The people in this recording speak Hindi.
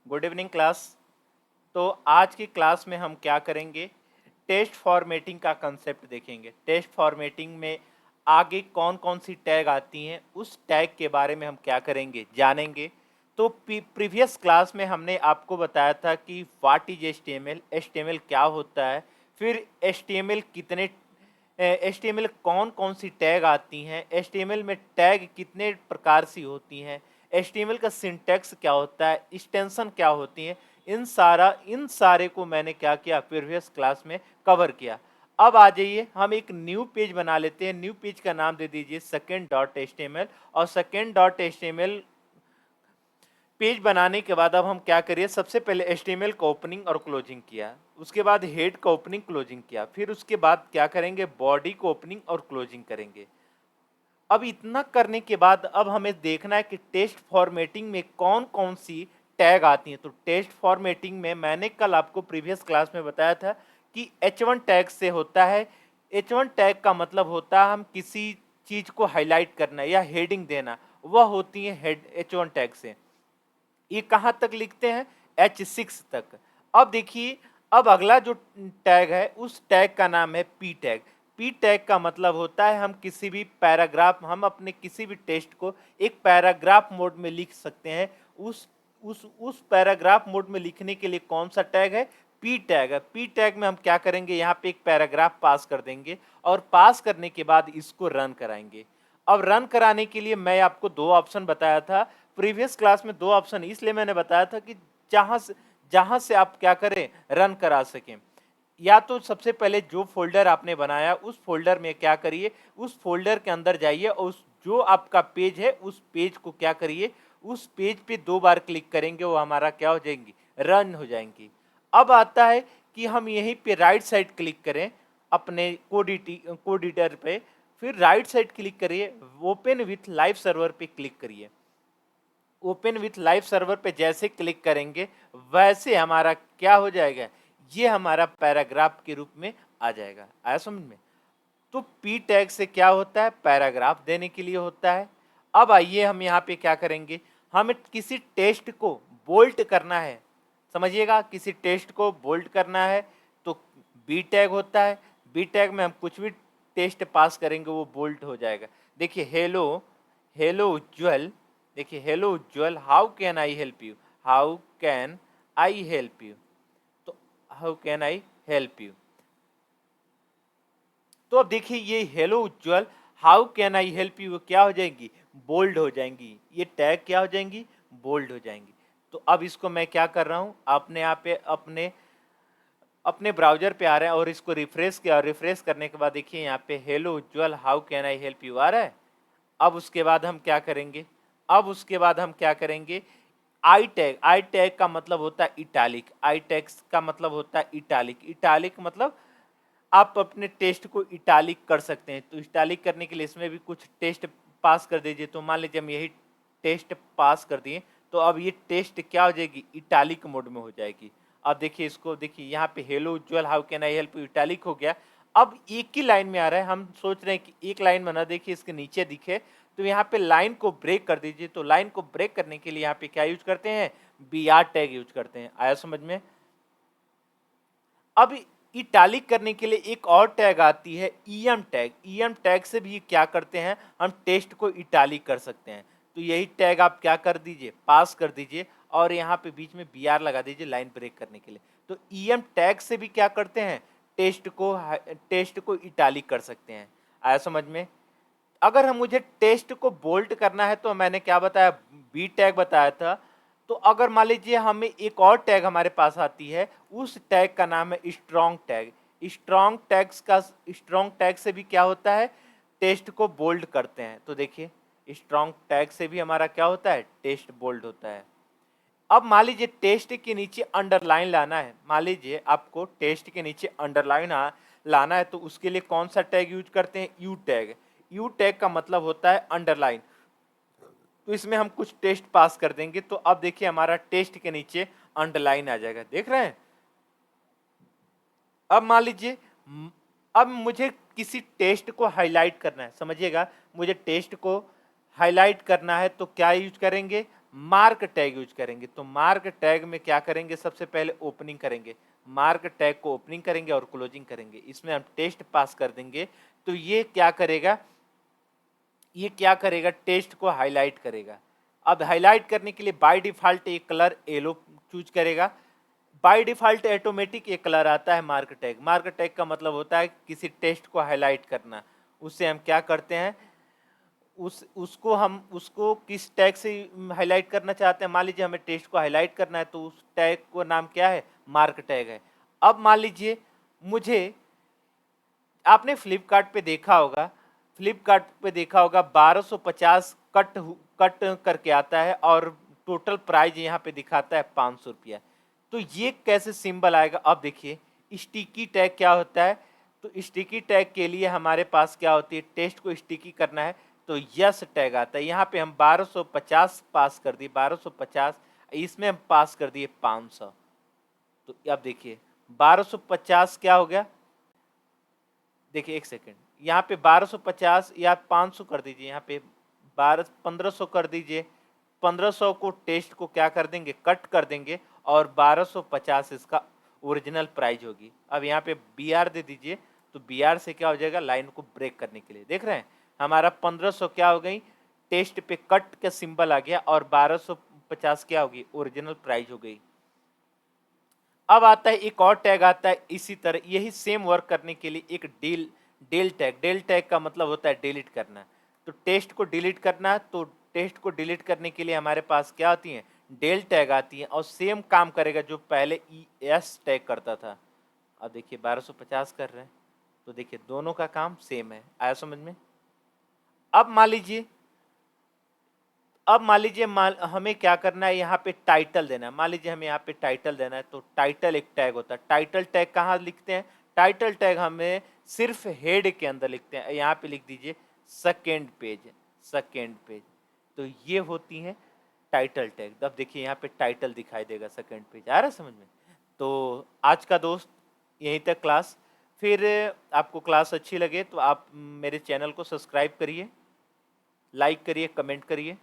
Good evening class. तो आज की क्लास में हम क्या करेंगे, टेस्ट फॉर्मेटिंग का कंसेप्ट देखेंगे। टेस्ट फॉर्मेटिंग में आगे कौन कौन सी टैग आती हैं, उस टैग के बारे में हम क्या करेंगे, जानेंगे। तो प्रीवियस क्लास में हमने आपको बताया था कि व्हाट इज एचटीएमएल, एचटीएमएल क्या होता है, फिर एचटीएमएल कितने, एचटीएमएल कौन कौन सी टैग आती हैं, एचटीएमएल में टैग कितने प्रकार सी होती हैं, एचटीएमएल का सिंटैक्स क्या होता है, एक्सटेंशन क्या होती हैं। इन सारे को मैंने क्या किया, प्रीवियस क्लास में कवर किया। अब आ जाइए, हम एक न्यू पेज बना लेते हैं। न्यू पेज का नाम दे दीजिए सेकंड डॉट एचटीएमएल। और सेकंड डॉट एचटीएमएल पेज बनाने के बाद अब हम क्या करिए, सबसे पहले एचटीएमएल का ओपनिंग और क्लोजिंग किया, उसके बाद हेड का ओपनिंग क्लोजिंग किया, फिर उसके बाद क्या करेंगे, बॉडी को ओपनिंग और क्लोजिंग करेंगे। अब इतना करने के बाद अब हमें देखना है कि टेस्ट फॉर्मेटिंग में कौन कौन सी टैग आती हैं। तो टेस्ट फॉर्मेटिंग में मैंने कल आपको प्रीवियस क्लास में बताया था कि H1 टैग से होता है। H1 टैग का मतलब होता है हम किसी चीज को हाईलाइट करना या हेडिंग देना, वह होती है हेड H1 टैग से। ये कहाँ तक लिखते हैं, H6 तक। अब देखिए, अब अगला जो टैग है उस टैग का नाम है पी टैग। पी टैग का मतलब होता है हम किसी भी पैराग्राफ, हम अपने किसी भी टेस्ट को एक पैराग्राफ मोड में लिख सकते हैं। उस पैराग्राफ मोड में लिखने के लिए कौन सा टैग है, पी टैग है। पी टैग में हम क्या करेंगे, यहाँ पे एक पैराग्राफ पास कर देंगे और पास करने के बाद इसको रन कराएंगे। अब रन कराने के लिए मैं आपको दो ऑप्शन बताया था प्रीवियस क्लास में। दो ऑप्शन इसलिए मैंने बताया था कि जहां से आप क्या करें, रन करा सकें। या तो सबसे पहले जो फोल्डर आपने बनाया उस फोल्डर में क्या करिए, उस फोल्डर के अंदर जाइए और उस जो आपका पेज है उस पेज को क्या करिए, उस पेज पे दो बार क्लिक करेंगे, वो हमारा क्या हो जाएंगी, रन हो जाएंगी। अब आता है कि हम यहीं पे राइट साइड क्लिक करें अपने कोड एडिटर पे, फिर राइट साइड क्लिक करिए, ओपन विथ लाइव सर्वर पे क्लिक करिए। ओपन विथ लाइव सर्वर पे जैसे क्लिक करेंगे वैसे हमारा क्या हो जाएगा, ये हमारा पैराग्राफ के रूप में आ जाएगा। आया समझ में। तो पी टैग से क्या होता है, पैराग्राफ देने के लिए होता है। अब आइए हम यहाँ पे क्या करेंगे, हमें किसी टेस्ट को बोल्ट करना है। समझिएगा, किसी टेस्ट को बोल्ट करना है तो बी टैग होता है। बी टैग में हम कुछ भी टेस्ट पास करेंगे वो बोल्ट हो जाएगा। देखिए हेलो, हेलो उज्ज्वल, देखिए hello Ujjwal, how can I help you, how can I help you. तो how can I help you, तो अब देखिए ये hello Ujjwal, how can I help you क्या हो जाएंगी, बोल्ड हो जाएंगी। ये टैग क्या हो जाएंगी, बोल्ड हो जाएंगी। तो अब इसको मैं क्या कर रहा हूं, अपने आप पे अपने अपने ब्राउजर पे आ रहा है और इसको रिफ्रेश किया, और रिफ्रेश करने के बाद देखिए यहाँ पे hello Ujjwal how can I help you आ रहा है। अब उसके बाद हम क्या करेंगे, अब उसके बाद हम क्या करेंगे, आई टैग। आई टैग का मतलब होता है इटालिक, आई टैग का मतलब होता है इटालिक। इटालिक मतलब आप अपने टेस्ट को इटालिक कर सकते हैं। तो इटालिक करने के लिए इसमें भी कुछ टेस्ट पास कर दीजिए। तो मान लीजिए हम यही टेस्ट पास कर दिए, तो अब ये टेस्ट क्या हो जाएगी, इटालिक मोड में हो जाएगी। अब देखिए इसको, देखिए यहाँ पे hello Ujjwal how can I help you italic हो गया। अब एक ही लाइन में आ रहा है, हम सोच रहे हैं कि एक लाइन बना, देखिए इसके नीचे दिखे, तो यहाँ पे लाइन को ब्रेक कर दीजिए। तो लाइन को ब्रेक करने के लिए यहाँ पे क्या यूज करते हैं, बी आर टैग यूज करते हैं। आया समझ में। अब इटालिक करने के लिए एक और टैग आती है ईएम टैग। ईएम टैग से भी क्या करते हैं, हम टेस्ट को इटालिक कर सकते हैं। तो यही टैग आप क्या कर दीजिए, पास कर दीजिए और यहाँ पे बीच में बी आर लगा दीजिए लाइन ब्रेक करने के लिए। तो ईएम टैग से भी क्या करते हैं, टेस्ट को इटालिक कर सकते हैं। आया समझ में। अगर हम मुझे टेस्ट को बोल्ट करना है तो मैंने क्या बताया, बी टैग बताया था। तो अगर मान लीजिए हमें एक और टैग हमारे पास आती है, उस टैग का नाम है स्ट्रॉन्ग टैग। स्ट्रॉन्ग टैग से भी क्या होता है, टेस्ट को बोल्ड करते हैं। तो देखिए स्ट्रॉन्ग टैग से भी हमारा क्या होता है, टेस्ट बोल्ड होता है। अब मान लीजिए टेस्ट के नीचे अंडरलाइन लाना है, मान लीजिए आपको टेस्ट के नीचे अंडरलाइन लाना है, तो उसके लिए कौन सा टैग यूज करते हैं, यू टैग। यू टैग का मतलब होता है अंडरलाइन। तो इसमें हम कुछ टेस्ट पास कर देंगे, तो अब देखिए हमारा टेस्ट के नीचे अंडरलाइन आ जाएगा, देख रहे हैं। अब मान लीजिए अब मुझे किसी टेस्ट को हाईलाइट करना है, समझिएगा, मुझे टेस्ट को हाईलाइट करना है तो क्या यूज करेंगे, मार्क टैग यूज करेंगे। तो मार्क टैग में क्या करेंगे, सबसे पहले ओपनिंग करेंगे, मार्क टैग को ओपनिंग करेंगे और क्लोजिंग करेंगे, इसमें हम टेस्ट पास कर देंगे। तो ये क्या करेगा, ये क्या करेगा, टेस्ट को हाईलाइट करेगा। अब हाईलाइट करने के लिए बाय डिफॉल्ट एक कलर येलो चूज करेगा। बाय डिफॉल्ट ऑटोमेटिक एक कलर आता है मार्क टैग। मार्क टैग का मतलब होता है किसी टेस्ट को हाईलाइट करना। उससे हम क्या करते हैं, उसको किस टैग से हाईलाइट करना चाहते हैं। मान लीजिए हमें टेस्ट को हाईलाइट करना है, तो उस टैग को नाम क्या है, मार्क टैग है। अब मान लीजिए मुझे, आपने फ्लिपकार्ट पे देखा होगा, फ्लिपकार्ट पे देखा होगा 1250 कट करके आता है और टोटल प्राइस यहाँ पे दिखाता है 500 रुपया। तो ये कैसे सिंबल आएगा, अब देखिए स्टिकी टैग क्या होता है। तो स्टिकी टैग के लिए हमारे पास क्या होती है, टेस्ट को स्टिकी करना है तो यस टैग आता है। यहाँ पे हम 1250 पास कर दिए, 1250, इसमें हम पास कर दिए 500। तो अब देखिए 1250 क्या हो गया, देखिए एक सेकेंड, यहाँ पे 1250 या 500 कर दीजिए, यहाँ पे 1500 कर दीजिए। 1500 को टेस्ट को क्या कर देंगे, कट कर देंगे और 1250 इसका ओरिजिनल प्राइस होगी। अब यहाँ पे बी आर दे दीजिए, तो बी आर से क्या हो जाएगा, लाइन को ब्रेक करने के लिए, देख रहे हैं हमारा 1500 क्या हो गई, टेस्ट पे कट का सिंबल आ गया और 1250 क्या होगी, ओरिजिनल प्राइस हो गई। अब आता है एक और टैग आता है इसी तरह, यही सेम वर्क करने के लिए एक डेल टैग। डेल टैग का मतलब होता है डिलीट करना। तो टेस्ट को डिलीट करना, तो टेस्ट को डिलीट करने के लिए हमारे पास क्या आती है, डेल टैग आती है और सेम काम करेगा जो पहले एस टैग करता था। अब देखिए 1250 कर रहे हैं, तो देखिए दोनों का काम सेम है, आया समझ में। अब मान लीजिए, हमें क्या करना है, यहाँ पे टाइटल देना है। मान लीजिए हमें यहाँ पे टाइटल देना है, तो टाइटल एक टैग होता है। टाइटल टैग कहाँ लिखते हैं, टाइटल टैग हमें सिर्फ हेड के अंदर लिखते हैं। यहाँ पे लिख दीजिए सेकेंड पेज, सेकेंड पेज। तो ये होती हैं टाइटल टैग। अब देखिए यहाँ पे टाइटल दिखाई देगा, सेकेंड पेज, आ रहा है समझ में। तो आज का दोस्त यहीं तक क्लास। फिर आपको क्लास अच्छी लगे तो आप मेरे चैनल को सब्सक्राइब करिए, लाइक करिए, कमेंट करिए।